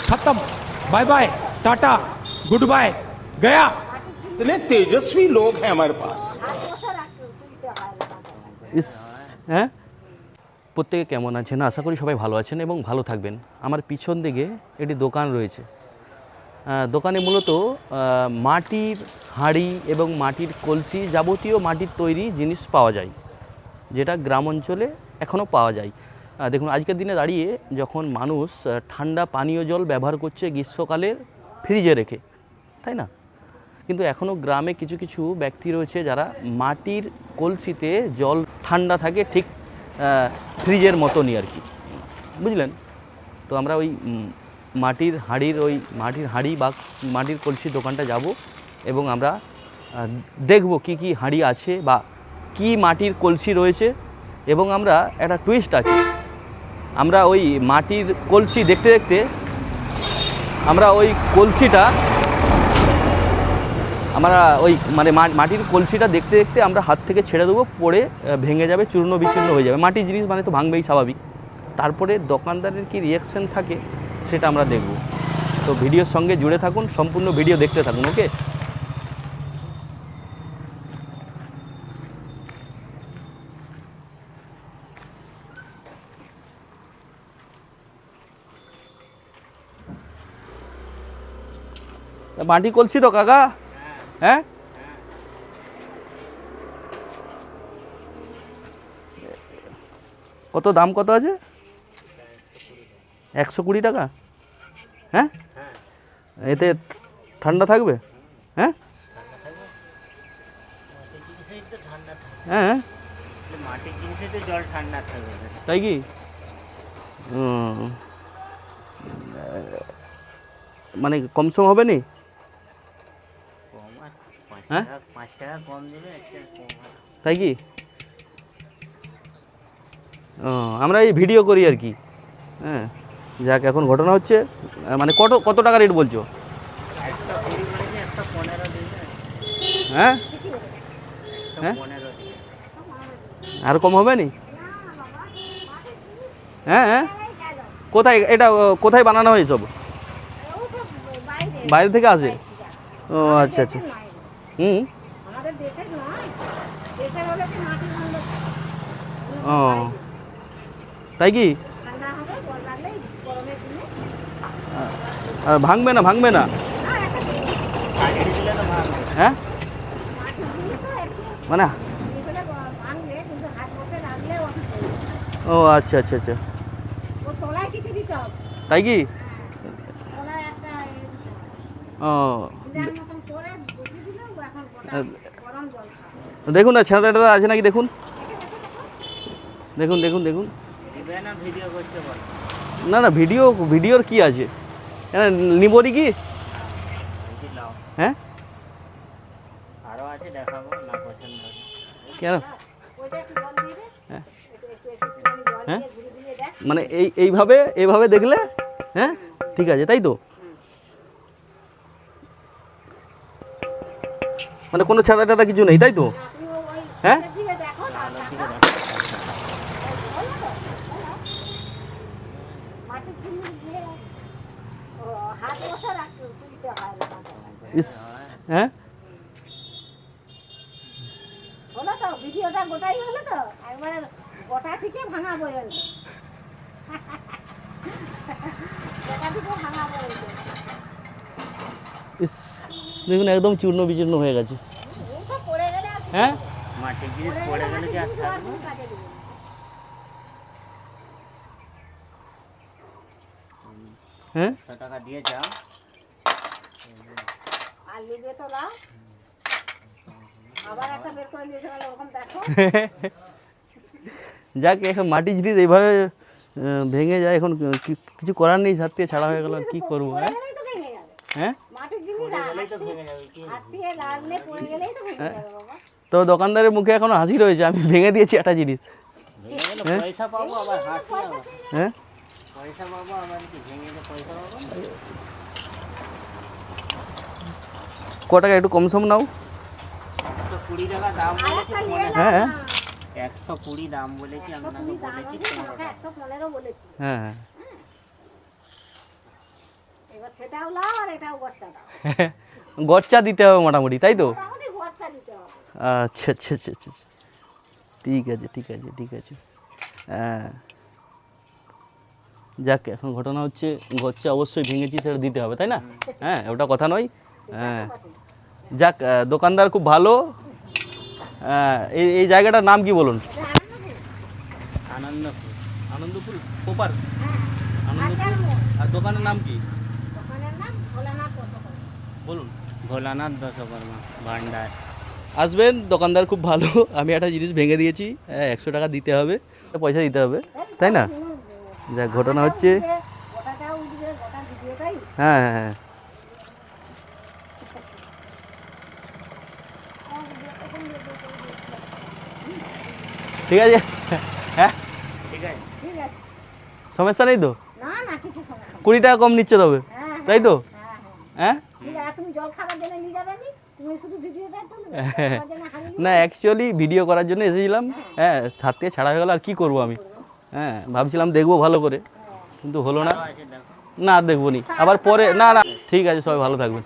खत्म, bye bye, tata, good bye, गया। इतने तेजस्वी लोग हैं हमारे पास। ইস হ্যাঁ, প্রত্যেকে কেমন আছেন? আশা করি সবাই ভালো আছেন এবং ভালো থাকবেন। আমার পিছন দিকে একটি দোকান রয়েছে। দোকানে মূলত মাটির হাঁড়ি এবং মাটির কলসি, যাবতীয় মাটির তৈরি জিনিস পাওয়া যায়, যেটা গ্রাম অঞ্চলে এখনও পাওয়া যায়। দেখুন, আজকের দিনে দাঁড়িয়ে যখন মানুষ ঠান্ডা পানীয় জল ব্যবহার করছে গ্রীষ্মকালের ফ্রিজে রেখে, তাই না? কিন্তু এখনও গ্রামে কিছু কিছু ব্যক্তি রয়েছে যারা মাটির কলসিতে জল ঠান্ডা থাকে, ঠিক ফ্রিজের মতনই আর কি, বুঝলেন? তো আমরা ওই মাটির হাঁড়ি বা মাটির কলসি দোকানটা যাব এবং আমরা দেখব কি কি হাঁড়ি আছে বা কি মাটির কলসি রয়েছে। এবং আমরা একটা টুইস্ট আছে, আমরা ওই মাটির কলসি দেখতে দেখতে আমরা ওই কলসিটা মাটির কলসিটা দেখতে দেখতে আমরা হাত থেকে ছেড়ে দেবো, পড়ে ভেঙে যাবে, চূর্ণ বিচূর্ণ হয়ে যাবে। মাটির জিনিস মানে তো ভাঙবেই, স্বাভাবিক। তারপরে দোকানদারের কি রিয়াকশান থাকে সেটা আমরা দেখব। তো ভিডিওর সঙ্গে জুড়ে থাকুন, সম্পূর্ণ ভিডিও দেখতে থাকুন, ওকে? মাটি কলসি তো কাকা? হ্যাঁ, কত দাম, কত আছে? 120 টাকা। হ্যাঁ, এতে ঠান্ডা থাকবে? হ্যাঁ হ্যাঁ, তাই কি? মানে কম সম হবে নি? হ্যাঁ, 5 টাকা কম দেবে, তাই কি? আমরা এই ভিডিও করি আর কি। হ্যাঁ, যাক, এখন ঘটনা হচ্ছে, মানে কত টাকা রেট বলছো? হ্যাঁ হ্যাঁ, আর কম হবে নি? হ্যাঁ হ্যাঁ, কোথায় বানানো হয় সব? বাইরে থেকে আসে? ও আচ্ছা আচ্ছা। ও তাই কি? ভাঙবে না? হ্যাঁ, মানে ও আচ্ছা আচ্ছা আচ্ছা, তাই কি? ও দেখুন না, ছেঁড়াটা আছে নাকি দেখুন, দেখুন দেখুন দেখুন। না, ভিডিওর কি আছে? নিবরি কি? হ্যাঁ, কেন? হ্যাঁ, মানে এইভাবে দেখলে হ্যাঁ ঠিক আছে, তাই তো? মানে কোনো ছাদা টাদা কিছু নেই, তাই তো? হ্যাঁ, ইস, হ্যাঁ, হলো তো, ভিডিওটা গোটাই হলো তো, একবার গোটা থেকে ভাঙাবো, ইস, দেখুন একদম চূর্ণ বিচূর্ণ হয়ে গেছে। হ্যাঁ, মাটির জিনিস পড়ে গেলে কি আর থাকবে? হ্যাঁ, 100 টাকা দিয়ে যাও, আর লিবে তো না, আবার একটা বের করে নিয়েছে, ওরকম দেখো। যাক, এখন মাটির জিনিস এইভাবে ভেঙে যায়, এখন কিছু করার নেই, হাত থেকে ছাড়া হয়ে গেল, কি করবো? হ্যাঁ, মাটির জিনিস হাত থেকে লাগলে পড়ে গেলেই তো ভেঙে যাবে বাবা। তো দোকানদারের মুখে এখনো হাসি রয়েছে, আমি ভেঙে দিয়েছি একটা জিনিস। পয়সা পাবো আবার হাসি হবে। হ্যাঁ, পয়সা পাবো আবার, কি ভেঙে গেলে পয়সা পাবো? ক টাকা একটু কম সম নাও। 120 টাকা দাম বলেছি, হ্যাঁ 120 দাম বলেছি, আমি 115 বলেছি। হ্যাঁ হ্যাঁ, সেটাও লাও আর এটাও গচ্চা দাও। গচ্চা দিতে হবে মোটামুটি, তাই তো? মোটামুটি গচ্চা দিতে হবে। আচ্ছা আচ্ছা আচ্ছা আচ্ছা আচ্ছা। ঠিক আছে ঠিক আছে ঠিক আছে। হ্যাঁ, যাক, এখন ঘটনা হচ্ছে গচ্চা অবশ্যই ভেঙেছি, সেটা দিতে হবে, তাই না? হ্যাঁ, ওটা কথা নয়। হ্যাঁ, যাক, দোকানদার খুব ভালো। এই এই জায়গাটার নাম কি বলুন? আনন্দপুর। আনন্দপুর কোপার। আজকাল মোড়। আর দোকানের নাম কি দোকানের নাম ভোলানাথ দশকর্মা। বলুন? ভোলানাথ দশকর্মা ভান্ডার। আসবেন, দোকানদার খুব ভালো। আমি একটা জিনিস ভেঙে দিয়েছি, 100 টাকা দিতে হবে, পয়সা দিতে হবে, তাই না? যাক, ঘটনা হচ্ছে, গোটাটাও উঠবে, গোটা ভিডিওটাই। হ্যাঁ হ্যাঁ হ্যাঁ, ঠিক আছে। হ্যাঁ, ঠিক আছে। ঠিক আছে। সমস্যা নেই তো? না না, কিছু সমস্যা নেই। 20 টাকা কম নিচ্ছে তবে, হ্যাঁ, হ্যাঁ, তাই তো? হ্যাঁ, হ্যাঁ। হ্যাঁ, ঠিক আছে, তুমি জল খাবার জন্য নিয়ে যাবে নি? তুমি শুধু ভিডিওটা তুলবে, আমার জন্য হারিয়ে না, অ্যাকচুয়ালি ভিডিও করার জন্য এসেছিলাম। হ্যাঁ, ছাদ থেকে ছাড়া হয়ে গেল, আর কি করবো আমি। হ্যাঁ, ভাবছিলাম দেখবো ভালো করে, কিন্তু হলো না। আছে দেখো। না, আর দেখবো নি, আবার পরে। না না, ঠিক আছে, সবাই ভালো থাকবেন।